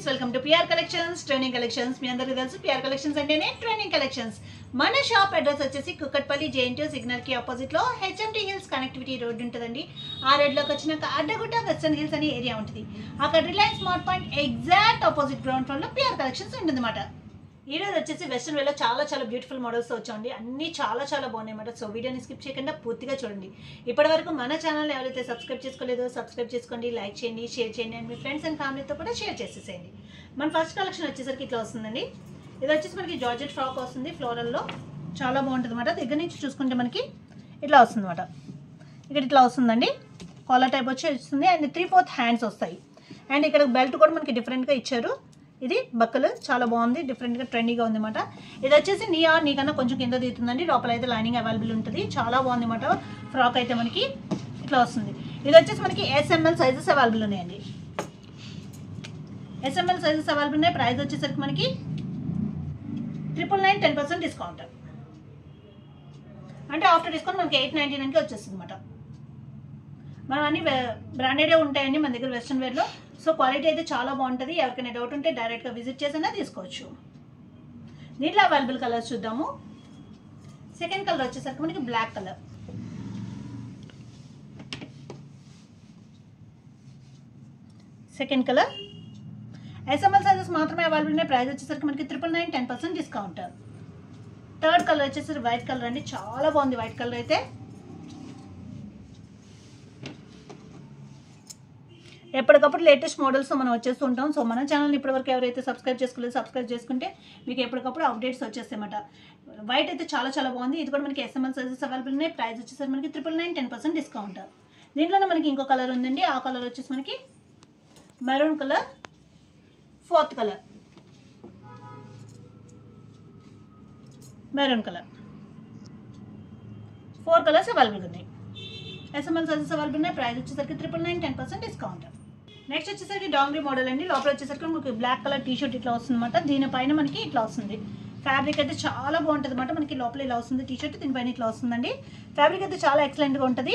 Friends, welcome to PR collections training collections. మీ అందరికీ తెలుసు పిఆర్ కలెక్షన్స్ అంటేనే ట్రైనింగ్ కలెక్షన్స్. మన షాప్ అడ్రస్ వచ్చేసి కుక్కట్పల్లి జేఎన్టీ సిగ్నల్ కి ఆపోజిట్ లో హెచ్ఎంటీ హిల్స్ కనెక్టివిటీ రోడ్ ఉంటుందండి. ఆ రోడ్ లోకి వచ్చినాక అడ్డగుట్ట వెస్టర్న్ హిల్స్ అనే ఏరియా ఉంటుంది. అక్కడ Reliance smart point exact opposite ground floor లో పిఆర్ కలెక్షన్స్ ఉంటుంది అన్నమాట. ఈ రోజు వచ్చేసి వెస్టర్న్ వేలో చాలా బ్యూటిఫుల్ మోడల్స్ వచ్చాయండి. అన్ని చాలా బాగున్నాయి అన్నమాట. సో వీడియోని స్కిప్ చేయకుండా పూర్తిగా చూడండి. ఇప్పటి వరకు మన ఛానల్ ఎవరైతే సబ్స్క్రైబ్ చేసుకోలేదో సబ్స్క్రైబ్ చేసుకోండి, లైక్ చేయండి, షేర్ చేయండి అండ్ మీ ఫ్రెండ్స్ అండ్ ఫ్యామిలీతో కూడా షేర్ చేసేసేయండి. మన ఫస్ట్ కలెక్షన్ వచ్చేసరికి ఇట్లా వస్తుందండి. ఇది వచ్చేసి మనకి జార్జెట్ ఫ్రాక్ వస్తుంది ఫ్లోరల్లో, చాలా బాగుంటుంది అన్నమాట. దగ్గర నుంచి చూసుకుంటే మనకి ఇట్లా వస్తుంది అన్నమాట. ఇక్కడ ఇట్లా వస్తుందండి, కాలర్ టైప్ వచ్చి వస్తుంది అండ్ 3/4 హ్యాండ్స్ వస్తాయి. అండ్ ఇక్కడ బెల్ట్ కూడా మనకి డిఫరెంట్గా ఇచ్చారు. ఇది బక్కలు చాలా బాగుంది, డిఫరెంట్గా ట్రెండీగా ఉంది అనమాట. ఇది వచ్చేసి నీకన్నా కొంచెం కింద దిగుతుందండి. లోపల అయితే లైనింగ్ అవైలబుల్ ఉంటుంది. చాలా బాగుంది అనమాట. ఫ్రాక్ అయితే మనకి ఇట్లా వస్తుంది. ఇది వచ్చేసి మనకి SML సైజెస్ అవైలబుల్ ఉన్నాయండి. SML సైజెస్ అవైలబుల్ ఉన్నాయి. ప్రైస్ వచ్చేసరికి మనకి 999 10% డిస్కౌంట్. అంటే ఆఫ్టర్ డిస్కౌంట్ మనకి 899కి వచ్చేస్తుంది అనమాట. మనం అన్ని బ్రాండెడే ఉంటాయండి మన దగ్గర వెస్ట్రన్ వేర్లో. సో క్వాలిటీ అయితే చాలా బాగుంటుంది. ఎవరికైనా డౌట్ ఉంటే డైరెక్ట్గా విజిట్ చేసినా తీసుకోవచ్చు. దీంట్లో అవైలబుల్ కలర్స్ చూద్దాము. సెకండ్ కలర్ వచ్చేసరికి మనకి black colour. Second colour SML sizes మాత్రమే అవైలబుల్ ఉన్నాయి. ప్రైస్ వచ్చేసరికి మనకి 999 10% డిస్కౌంట్. థర్డ్ కలర్ వచ్చేసరికి వైట్ కలర్ అండి, చాలా బాగుంది వైట్ కలర్ అయితే. ఎప్పటికప్పుడు లేటెస్ట్ మోడల్స్ మనం వచ్చేస్తూ ఉంటాం. సో మన ఛానల్ని ఇప్పటివరకు ఎవరైతే సబ్స్క్రైబ్ చేసుకోలేదు సబ్స్క్రైబ్ చేసుకుంటే మీకు ఎప్పటికప్పుడు అప్డేట్స్ వచ్చేస్తాయన్నమాట. వైట్ అయితే చాలా బాగుంది. ఇది కూడా మనకి SML సైజెస్ అవైలబుల్ ఉన్నాయి. ప్రైస్ వచ్చేసరికి మనకి 999 10% డిస్కౌంట్. దీంట్లోనే మనకి ఇంకో కలర్ ఉందండి. ఆ కలర్ వచ్చేసి మనకి maroon colour. Fourth colour maroon colour. 4 colours available ఉన్నాయి. SML సైజెస్ అవైలబుల్ ఉన్నాయి. ప్రైస్ వచ్చేసరికి 999 10% డిస్కౌంట్. నెక్స్ట్ వచ్చేసరికి డాంగ్రీ మోడల్ అండి. లోపల వచ్చేసరికి మనకి బ్లాక్ కలర్ టీషర్ట్ ఇట్లా వస్తుంది అనమాట. దీనిపైన మనకి ఇట్లా వస్తుంది. ఫ్యాబ్రిక్ అయితే చాలా బాగుంటుంది అనమాట. మనకి లోపల ఇలా వస్తుంది టీషర్ట్, దీనిపైన ఇట్లా వస్తుందండి. ఫ్యాబ్రిక్ అయితే చాలా ఎక్సలెంట్గా ఉంటుంది.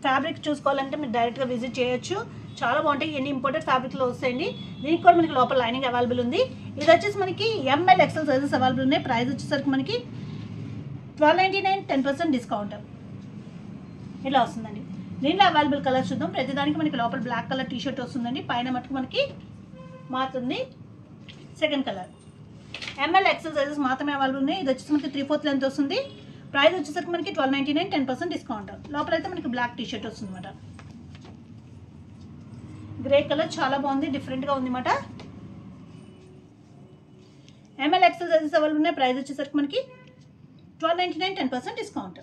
ఫ్యాబ్రిక్ చూసుకోవాలంటే మీరు డైరెక్ట్గా విజిట్ చేయొచ్చు. చాలా బాగుంటాయి. ఎన్ని ఇంపోర్టెడ్ ఫ్యాబ్రిక్లో వస్తాయండి. దీనికి కూడా మనకి లోపల లైనింగ్ అవైలబుల్ ఉంది. ఇది వచ్చేసి మనకి ML XL సైజెస్ అవైలబుల్ ఉన్నాయి. ప్రైస్ వచ్చేసరికి మనకి 1299 10% డిస్కౌంట్ ఇలా వస్తుందండి. దీంట్లో అవైలబుల్ కలర్స్ చూద్దాం. ప్రతిదానికి మనకి లోపల బ్లాక్ కలర్ టీషర్ట్ వస్తుందండి. పైన మటుకు మనకి మారుతుంది second colour. ML XL sizes మాత్రమే అవైలబుల్ ఉన్నాయి. ఇది వచ్చేసి మనకి 3/4 లెంత్ వస్తుంది. ప్రైస్ వచ్చేసరికి మనకి 1299 10% డిస్కౌంట్. లోపల అయితే మనకి బ్లాక్ టీషర్ట్ వస్తుంది అనమాట. గ్రే కలర్ చాలా బాగుంది, డిఫరెంట్గా ఉంది అనమాట. ML XL సైజెస్ అవైలబుల్ ఉన్నాయి. ప్రైస్ వచ్చేసరికి మనకి 1299 10% డిస్కౌంట్.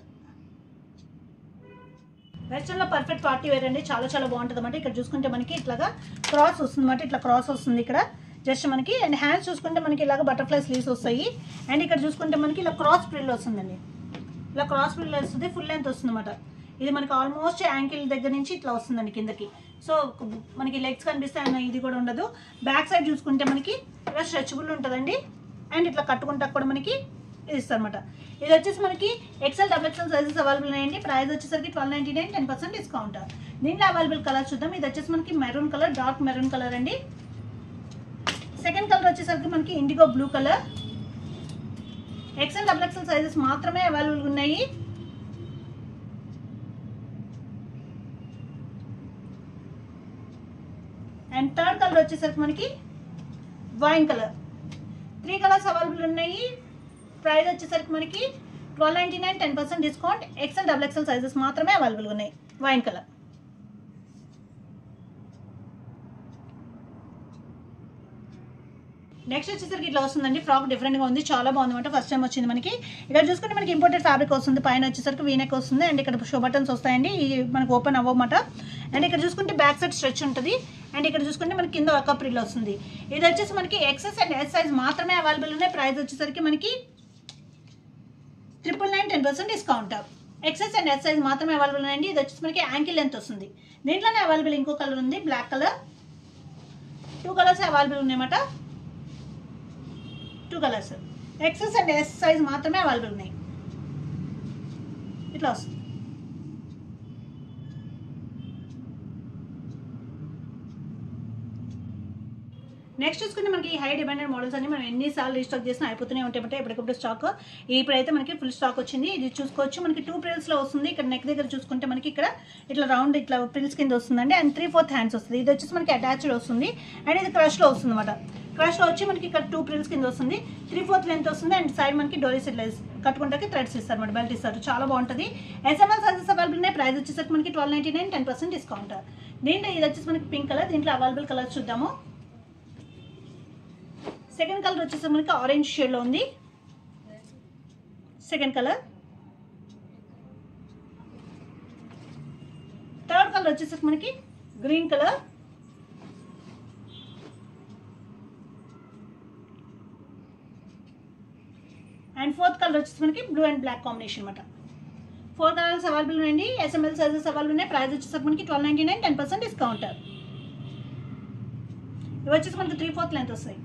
వెస్టర్న్లో పర్ఫెక్ట్ పార్టీ వేర్ అండి. చాలా బాగుంటుంది అనమాట. ఇక్కడ చూసుకుంటే మనకి ఇట్లాగా క్రాస్ వస్తుంది అనమాట. ఇట్లా క్రాస్ వస్తుంది ఇక్కడ జస్ట్ మనకి. అండ్ హ్యాండ్స్ చూసుకుంటే మనకి ఇలాగ బటర్ఫ్లై స్లీవ్స్ వస్తాయి. అండ్ ఇక్కడ చూసుకుంటే మనకి ఇలా క్రాస్ ప్రిల్ వస్తుందండి. ఇలా క్రాస్ ప్రిల్ వస్తుంది. ఫుల్ లెంత్ వస్తుంది అనమాట. ఇది మనకి ఆల్మోస్ట్ యాంకిల్ దగ్గర నుంచి ఇట్లా వస్తుందండి కిందకి. సో మనకి లెగ్స్ కనిపిస్తాయి, ఇది కూడా ఉండదు. బ్యాక్ సైడ్ చూసుకుంటే మనకి ఇలా స్ట్రెచబుల్ ఉంటుందండి. అండ్ ఇట్లా కట్టుకుంటా కూడా మనకి ఇది ఇస్తుంది అనమాట. ఇది వచ్చేసి మనకి XL XXL సైజెస్ అవైలబుల్ ఉన్నాయండి. ప్రైస్ వచ్చేసరికి 1299 10% డిస్కౌంట్. దీంట్లో అవైలబుల్ కలర్ చూద్దాం. ఇది వచ్చేసి మనకి maroon colour, dark maroon colour అండి. సెకండ్ కలర్ వచ్చేసరికి మనకి IndiGo blue colour. XL XXL sizes మాత్రమే అవైలబుల్ ఉన్నాయి. అండ్ థర్డ్ కలర్ వచ్చేసరికి మనకి వైన్ కలర్. 3 కలర్స్ అవైలబుల్ ఉన్నాయి. ప్రైస్ వచ్చేసరికి మనకి 1299 10% డిస్కౌంట్. XL XXL సైజెస్ మాత్రమే అవైలబుల్ ఉన్నాయి. Wine colour. నెక్స్ట్ వచ్చేసరికి ఇట్లా వస్తుందండి. ఫ్రాక్ డిఫరెంట్గా ఉంది, చాలా బాగుంది అనమాట. ఫస్ట్ టైం వచ్చింది మనకి. ఇక్కడ చూసుకుంటే మనకి ఇంపోర్టెడ్ ఫ్యాబ్రిక్ వస్తుంది. పైన వచ్చేసరికి వీనెక్ వస్తుంది. అండ్ ఇక్కడ షో బటన్స్ వస్తాయండి. ఇది మనకు ఓపెన్ అవ్వమాట. అండ్ ఇక్కడ చూసుకుంటే బ్యాక్ సైడ్ స్ట్రెచ్ ఉంటుంది. అండ్ ఇక్కడ చూసుకుంటే మనకి కింద ఒక ప్రిల్ వస్తుంది. ఇది వచ్చేసి మనకి XS అండ్ S సైజ్ మాత్రమే అవైలబుల్ ఉన్నాయి. ప్రైస్ వచ్చేసరికి మనకి 999 10% discount. XS and S size మాత్రమే అవైలబుల్ ఉన్నాయండి. ఇది వచ్చేసి మనకి యాంకిల్ లెంత్ వస్తుంది. దీంట్లోనే అవైలబుల్ ఇంకో కలర్ ఉంది, బ్లాక్ కలర్. 2 కలర్స్ అవైలబుల్ ఉన్నాయన్నమాట. 2 colours XS and S size మాత్రమే అవైలబుల్ ఉన్నాయి. ఇట్లా వస్తుంది. నెక్స్ట్ చూసుకుంటే మనకి హై డిమాండెడ్ మోడల్స్ అన్ని మనం ఎన్నిసార్లు రీస్టాక్ చేసినా అయిపోతూనే ఉంటాయి. ఎప్పటికప్పుడు స్టాక్ ఇప్పుడైతే మనకి ఫుల్ స్టాక్ వచ్చింది. ఇది చూసుకోవచ్చు మనకి 2 ప్రిల్స్లో వస్తుంది. ఇక్కడ నెక్ దగ్గర చూసుకుంటే మనకి ఇక్కడ ఇట్లా రౌండ్ ఇట్లా ప్రిల్స్ కింద వస్తుందండి. అండ్ 3/4 హ్యాండ్స్ వస్తుంది. ఇది వచ్చేసి మనకి అటాచ్డ్ వస్తుంది. అండ్ ఇది క్రష్లో వస్తుంది అనమాట. క్రష్లో వచ్చి మనకి ఇక్కడ 2 ప్రిల్స్ కింద వస్తుంది. 3/4 లెంత్ వస్తుంది. అండ్ సైడ్ మనకి డోరీ సెట్లెస్ కట్టుకుంటే థ్రెడ్స్ ఇస్తారు అనమాట. బెల్ట్ ఇస్తారు. చాలా బాగుంటుంది. ఎస్ఎంఎల్ సైజెస్ అవైలబుల్ ఉన్నాయి. ప్రైస్ వచ్చేసరికి మనకి 1299, 10% డిస్కౌంట్. దీంట్లో ఇది వచ్చేసి మనకి పింక్ కలర్. దీంట్లో అవైలబుల్ కలర్స్ చూద్దాము. సెకండ్ కలర్ వచ్చేసి మనకి ఆరెంజ్ షేడ్లో ఉంది. Second colour. థర్డ్ కలర్ వచ్చేసరికి మనకి green colour. And fourth colour వచ్చేసి మనకి బ్లూ అండ్ బ్లాక్ కాంబినేషన్ అనమాట. 4 కలర్స్ అవైలబుల్ ఉన్నాయండి. ఎస్ఎంఎల్ సైజెస్ అవైలబుల్ ఉన్నాయి. ప్రైస్ వచ్చేసరికి మనకి 1299, 10% డిస్కౌంట్. ఇవి వచ్చేసి మనకి 3/4 లెంత్ వస్తాయి.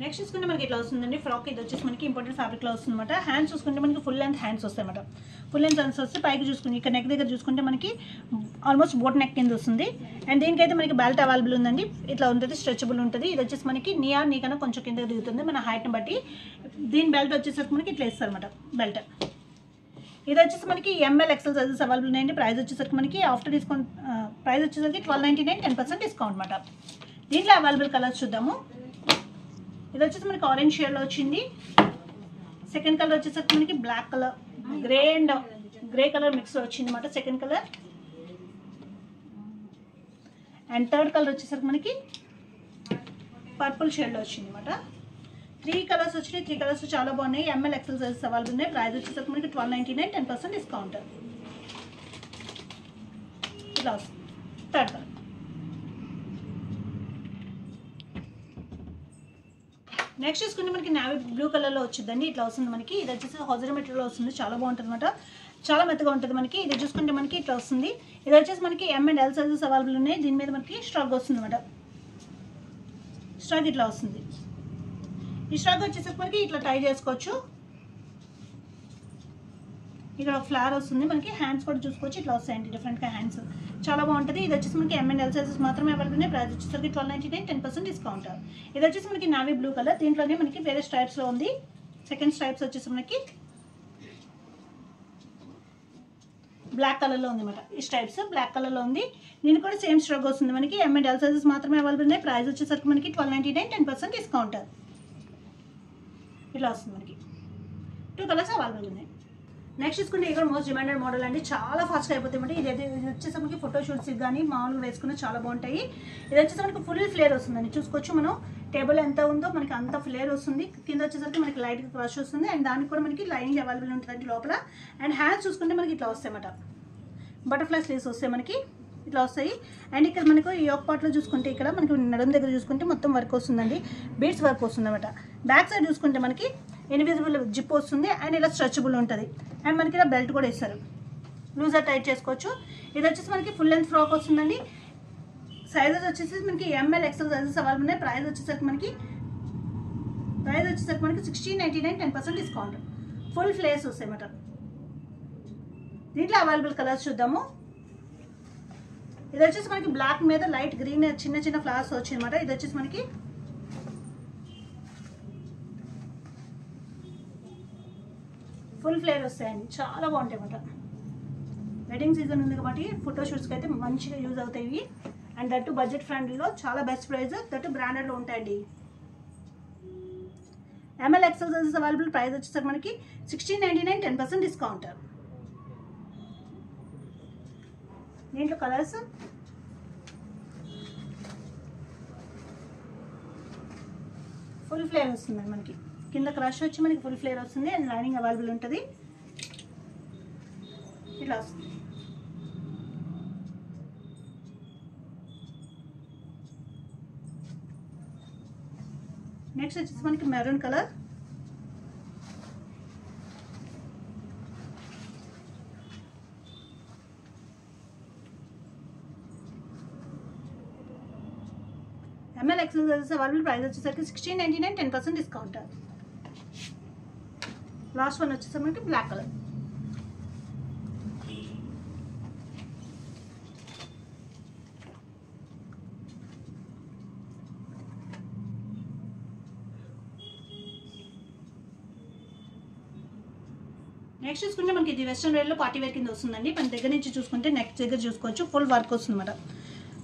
నెక్స్ట్ చూసుకుంటే మనకి ఇట్లా వస్తుందండి ఫ్రాక్. ఇది వచ్చేసి మనకి ఇంపార్టెంట్ ఫ్యాబ్రిక్లో వస్తుంది అనమాట. హ్యాండ్స్ చూసుకుంటే మనకి ఫుల్ లెంత్ హ్యాండ్స్ వస్తాయి అనమాట. ఫుల్ లెంత్ హ్యాండ్స్ వస్తే పైకి చూసుకుంటే ఇక్కడ నెక్ దగ్గర చూసుకుంటే మనకి ఆల్మోస్ట్ బోట్ నెక్ కింద వస్తుంది. అండ్ దీనికైతే మనకి బెల్ట్ అవైలబుల్ ఉందండి. ఇట్లా ఉంటుంది, స్ట్రెచబుల్ ఉంటుంది. ఇది వచ్చేసి మనకి నీ కన్నా కొంచెం కింద దిగుతుంది మన హైట్ని బట్టి. దీని బెల్ట్ వచ్చేసరికి మనకి ఇట్లా ఇస్తారు అనమాట బెల్ట్. ఇది వచ్చేసి మనకి ఎంఎల్ ఎక్సెల్ సైజెస్ అవైలబుల్ ఉన్నాయండి. ప్రైస్ వచ్చేసరికి మనకి ఆఫ్టర్ డిస్కౌంట్ ప్రైస్ వచ్చేసరికి 1299, 10% డిస్కౌంట్ అనమాట. దీంట్లో అవైలబుల్ కలర్స్ చూద్దాము. ఇది వచ్చేసి మనకి ఆరెంజ్ షేడ్లో వచ్చింది. సెకండ్ కలర్ వచ్చేసరికి మనకి black colour, grey and grey colour మిక్స్లో వచ్చింది అనమాట second colour. And third colour వచ్చేసరికి మనకి పర్పుల్ షేడ్లో వచ్చింది అనమాట. 3 కలర్స్ వచ్చినాయి. 3 కలర్స్ చాలా బాగున్నాయి. ఎంఎల్ ఎక్సెల్ సైజెస్ అవైలబుల్ ఉన్నాయి. ప్రైస్ వచ్చేసరికి మనకి 1299, 10% డిస్కౌంట్. ఇలా వస్తుంది థర్డ్ కలర్. నెక్స్ట్ చూసుకుంటే మనకి నావీ బ్లూ కలర్లో వచ్చిందండి. ఇట్లా వస్తుంది మనకి. ఇది వచ్చేసి హౌజర్ మెటీరియల్ వస్తుంది. చాలా బాగుంటుంది అనమాట. చాలా మెత్తగా ఉంటుంది మనకి. ఇది చూసుకుంటే మనకి ఇట్లా వస్తుంది. ఇది వచ్చేసి మనకి M and L sizes available ఉన్నాయి. దీని మీద మనకి స్ట్రక్ వస్తుంది అనమాట. స్ట్రక్ ఇట్లా వస్తుంది. ఈ స్ట్రక్ వచ్చేసరికి మనకి ఇట్లా టై చేసుకోవచ్చు. ఇక్కడ ఒక ఫ్లవర్ వస్తుంది మనకి. హ్యాండ్స్ కూడా చూసుకోవచ్చు. ఇట్లా వస్తాయండి డిఫరెంట్గా హ్యాండ్స్. చాలా బాగుంటుంది. ఇది వచ్చేసి మనకి ఎంఎన్ ఎల్ సైజెస్ మాత్రమే అవైలబుల్ ఉన్నాయి. ప్రైస్ వచ్చేసరికి 1299, 10% డిస్కౌంట్. ఇది వచ్చేసి మనకి నావీ బ్లూ కలర్. దీంట్లోనే మనకి వేరే స్ట్రైప్స్లో ఉంది. సెకండ్ స్ట్రైప్స్ వచ్చేసి మనకి బ్లాక్ కలర్లో ఉంది అనమాట. ఈ స్ట్రైప్స్ బ్లాక్ కలర్లో ఉంది. దీనికి కూడా సేమ్ స్ట్రక్ వస్తుంది మనకి. ఎంఎన్ ఎల్ సైజెస్ మాత్రమే అవైలబుల్ ఉన్నాయి. ప్రైస్ వచ్చేసరికి మనకి 1299, 10% డిస్కౌంట్. ఇట్లా వస్తుంది మనకి. 2 కలర్స్ అవైలబుల్ ఉన్నాయి. నెక్స్ట్ చూసుకుంటే ఇక్కడ మోస్ట్ డిమాండెడ్ మోడల్ అండి. చాలా ఫాస్ట్గా అయిపోతాయి. ఇది వచ్చేసి మనకి ఫోటో షూట్స్కి కానీ మామూలుగా వేసుకున్న చాలా బాగుంటాయి. ఇది వచ్చేసి మనకి ఫుల్ ఫ్లేర్ వస్తుందండి. చూసుకోవచ్చు మనం టేబుల్ ఎంత ఉందో మనకి అంత ఫ్లేర్ వస్తుంది. కింద వచ్చేసరికి మనకి లైట్గా క్రష్ వస్తుంది. అండ్ దానికి కూడా మనకి లైనింగ్ అవైలబుల్ ఉంటుందండి లోపల. అండ్ హ్యాండ్స్ చూసుకుంటే మనకి ఇట్లా వస్తాయి అన్నమాట. బటర్ఫ్లై స్లీవ్స్ వస్తాయి మనకి. ఇట్లా వస్తాయి. అండ్ ఇక్కడ మనకు ఈ యొక్క పార్ట్లో చూసుకుంటే ఇక్కడ మనకి నడుము దగ్గర చూసుకుంటే మొత్తం వర్క్ వస్తుందండి. బీడ్స్ వర్క్ వస్తుంది అనమాట. బ్యాక్ సైడ్ చూసుకుంటే మనకి ఇన్విజిబుల్ జిప్ వస్తుంది. అండ్ ఇలా స్ట్రెచబుల్ ఉంటుంది. అండ్ మనకి ఇలా బెల్ట్ కూడా ఇస్తారు. లూజర్ టైట్ చేసుకోవచ్చు. ఇది వచ్చేసి మనకి ఫుల్ లెంత్ ఫ్రాక్ వస్తుందండి. సైజెస్ వచ్చేసి మనకి ఎంఎల్ ఎక్సెల్ సైజెస్ అవైలబుల్ ఉన్నాయి. ప్రైస్ వచ్చేసరికి మనకి 1699, 10% డిస్కౌంట్. ఫుల్ ఫ్లేస్ వస్తాయి అన్నమాట. దీంట్లో అవైలబుల్ కలర్స్ చూద్దాము. ఇది వచ్చేసి మనకి బ్లాక్ మీద లైట్ గ్రీన్ చిన్న చిన్న ఫ్లవర్స్ వచ్చాయి అనమాట. ఇది వచ్చేసి మనకి ఫుల్ ఫ్లేర్ వస్తాయండి. చాలా బాగుంటాయి అన్నమాట. వెడ్డింగ్ సీజన్ ఉంది కాబట్టి ఫోటో షూట్స్కి అయితే మంచిగా యూజ్ అవుతాయి. అండ్ దట్టు బడ్జెట్ ఫ్రెండ్లీలో చాలా బెస్ట్ ప్రైస్. దట్టు బ్రాండెడ్లో ఉంటాయండి. M L XL sizes available. Price వచ్చేసరికి మనకి 1699, 10% డిస్కౌంట్. దీంట్లో కలర్స్ ఫుల్ ఫ్లేర్ వస్తుందండి మనకి. కింద క్రష్ వచ్చి మనకి ఫుల్ ఫ్లేర్ వస్తుంది. అండ్ లైనింగ్ అవైలబుల్ ఉంటుంది. ఇట్లా వస్తుంది. నెక్స్ట్ వచ్చేసి మనకి maroon colour. M L XL sizes available. Price వచ్చేసరికి 1699, 10% డిస్కౌంట్. లాస్ట్ వన్ వచ్చేసరికి మనకి బ్లాక్ కలర్. నెక్స్ట్ చూసుకుంటే మనకి ఇది వెస్ట్రన్ వేర్లో పార్టీ వేర్ కింద వస్తుందండి. మన దగ్గర నుంచి చూసుకుంటే నెక్ దగ్గర చూసుకోవచ్చు, ఫుల్ వర్క్ వస్తుంది అనమాట.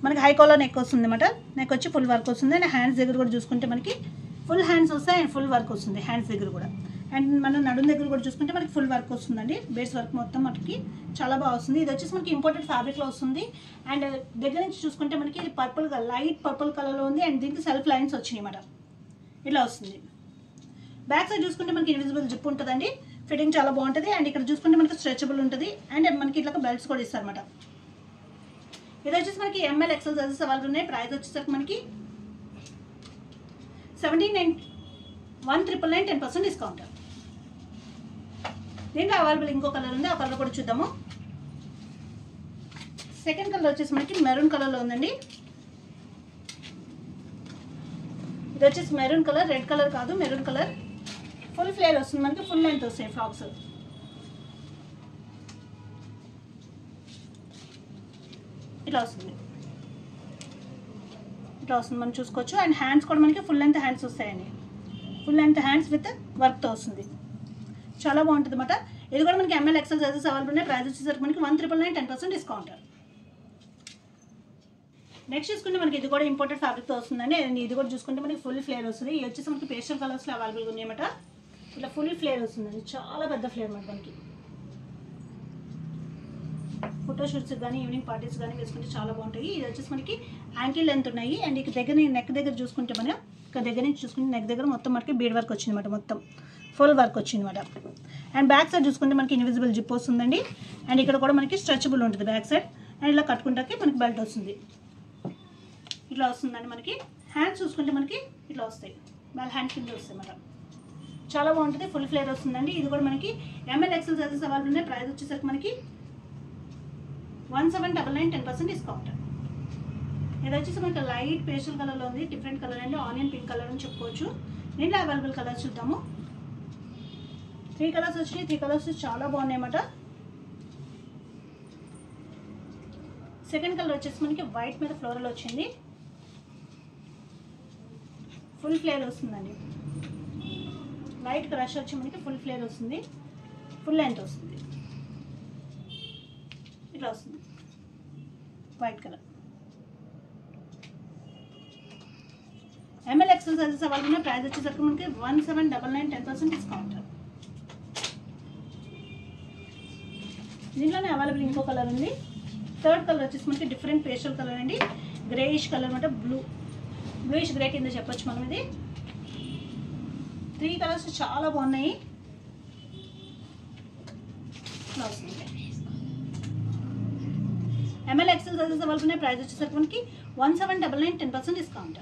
మనకి హై కాలర్ నెక్ వస్తుంది అనమాట. నెక్ వచ్చి ఫుల్ వర్క్ వస్తుంది. అండ్ హ్యాండ్స్ దగ్గర కూడా చూసుకుంటే మనకి ఫుల్ హ్యాండ్స్ వస్తాయి అండ్ ఫుల్ వర్క్ వస్తుంది హ్యాండ్స్ దగ్గర కూడా. అండ్ మనం నడుం దగ్గర కూడా చూసుకుంటే మనకి ఫుల్ వర్క్ వస్తుందండి. బేస్ వర్క్ మొత్తం మనకి చాలా బాగా వస్తుంది. ఇది వచ్చేసి మనకి ఇంపోర్టెడ్ ఫ్యాబ్రిక్లో వస్తుంది. అండ్ దగ్గర నుంచి చూసుకుంటే మనకి ఇది పర్పుల్గా లైట్ పర్పుల్ కలర్లో ఉంది. అండ్ దీనికి సెల్ఫ్ లైన్స్ వచ్చినాయి అన్నమాట. ఇలా వస్తుంది. బ్యాక్ సైడ్ చూసుకుంటే మనకి ఇన్విజిబుల్ జిప్ ఉంటుందండి. ఫిట్టింగ్ చాలా బాగుంటుంది. అండ్ ఇక్కడ చూసుకుంటే మనకి స్ట్రెచబుల్ ఉంటుంది. అండ్ మనకి ఇట్లా బెల్ట్స్ కూడా ఇస్తారన్నమాట. ఇది వచ్చేసి మనకి ఎంఎల్ ఎక్సెల్ సైజెస్ అవైలబుల్ ఉన్నాయి. ప్రైస్ వచ్చేసరికి మనకి 17,199 10% డిస్కౌంట్. దీంట్లో అవైలబుల్ ఇంకో కలర్ ఉంది, ఆ కలర్ కూడా చూద్దాము. సెకండ్ కలర్ వచ్చేసి మనకి మెరూన్ కలర్లో ఉందండి. ఇది వచ్చేసి మెరూన్ కలర్, రెడ్ కలర్ కాదు, మెరూన్ కలర్. ఫుల్ ఫ్లేర్ వస్తుంది మనకి, ఫుల్ లెంత్ వస్తాయి ఫ్రాక్స్. ఇట్లా వస్తుంది, ఇట్లా వస్తుంది మనం చూసుకోవచ్చు. అండ్ హ్యాండ్స్ కూడా మనకి ఫుల్ లెంత్ హ్యాండ్స్ వస్తాయండి. ఫుల్ లెంత్ హ్యాండ్స్ విత్ వర్క్తో వస్తుంది. చాలా బాగుంటుంది అన్నమాట. ఇది కూడా మనకి ఎంఎల్ ఎక్సెల్ సైజెస్ అవైలబుల్ ఉన్నాయి. ప్రైస్ వచ్చేసరికి మనకి 1999 10% డిస్కౌంట్. నెక్స్ట్ చూసుకుంటే మనకి ఇది కూడా ఇంపోర్టెడ్ ఫ్యాబ్రిక్తో వస్తుందండి. ఇది కూడా చూసుకుంటే మనకి ఫుల్ ఫ్లేర్ వస్తుంది. ఇది వచ్చేసి మనకి పేస్టల్ కలర్స్లో అవైలబుల్గా ఉన్నాయన్నమాట. ఇట్లా ఫుల్ ఫ్లేర్ వస్తుందండి, చాలా పెద్ద ఫ్లేర్ అన్నమాట. మనకి ఫోటోషూట్స్ కానీ ఈవినింగ్ పార్టీస్ కానీ వేసుకుంటే చాలా బాగుంటాయి. ఇది వచ్చేసి మనకి యాంకిల్ లెంత్ ఉన్నాయి. అండ్ ఇక దగ్గర నెక్ దగ్గర చూసుకుంటే మనం ఇక్కడ దగ్గర నుంచి చూసుకుంటే నెక్ దగ్గర మొత్తం మనకి బీడ్ వర్క్ వచ్చింది అనమాట. మొత్తం ఫుల్ వర్క్ వచ్చింది అనమాట. అండ్ బ్యాక్ సైడ్ చూసుకుంటే మనకి ఇన్విజిబుల్ జిప్ వస్తుందండి. అండ్ ఇక్కడ కూడా మనకి స్ట్రెచబుల్ ఉంటుంది బ్యాక్ సైడ్. అండ్ ఇలా కట్టుకుంటాకి మనకి బెల్ట్ వస్తుంది. ఇట్లా వస్తుందండి. మనకి హ్యాండ్స్ చూసుకుంటే మనకి ఇట్లా వస్తాయి, వాళ్ళ హ్యాండ్ కింద వస్తాయి అన్నమాట. చాలా బాగుంటుంది. ఫుల్ ఫ్లేర్ వస్తుందండి. ఇది కూడా మనకి ఎంఎల్ ఎక్సెల్ సైజెస్ అవైలబుల్ ఉన్నాయి. ప్రైస్ వచ్చేసరికి మనకి 1799 10% డిస్కౌంట్. ఇది వచ్చేసి మనకి లైట్ పేస్టల్ కలర్లో ఉంది. డిఫరెంట్ కలర్ అండి, ఆనియన్ పింక్ కలర్ అని చెప్పుకోవచ్చు. దీంట్లో అవైలబుల్ కలర్స్ చూద్దాము. 3 కలర్స్ వచ్చినాయి. 3 కలర్స్ చాలా బాగున్నాయి అన్నమాట. సెకండ్ కలర్ వచ్చేసి మనకి వైట్ మీద ఫ్లోరల్ వచ్చింది. ఫుల్ ఫ్లేర్ వస్తుందండి. లైట్ క్రష్ వచ్చి మనకి ఫుల్ ఫ్లేర్ వస్తుంది. ఫుల్ లెంత్ వస్తుంది. ఇట్లా వస్తుంది white colour. M L XL sizes available ఉన్నాయి. ప్రైస్ వచ్చేసరికి మనకి 1799 10% డిస్కౌంట్. దీంట్లోనే అవైలబుల్ ఇంకో కలర్ ఉంది. థర్డ్ కలర్ వచ్చేసి మనకి డిఫరెంట్ పేస్టల్ కలర్ అండి. గ్రేయిష్ కలర్ అనమాట. బ్లూయిష్ గ్రే కింద చెప్పొచ్చు మనం. ఇది 3 కలర్స్ చాలా బాగున్నాయి. ఎంఎల్ ఎక్సెల్ సైజెస్ అవైలబుల్ ఉన్నాయి. ప్రైస్ వచ్చేసరికి మనకి 1799 10% డిస్కౌంట్.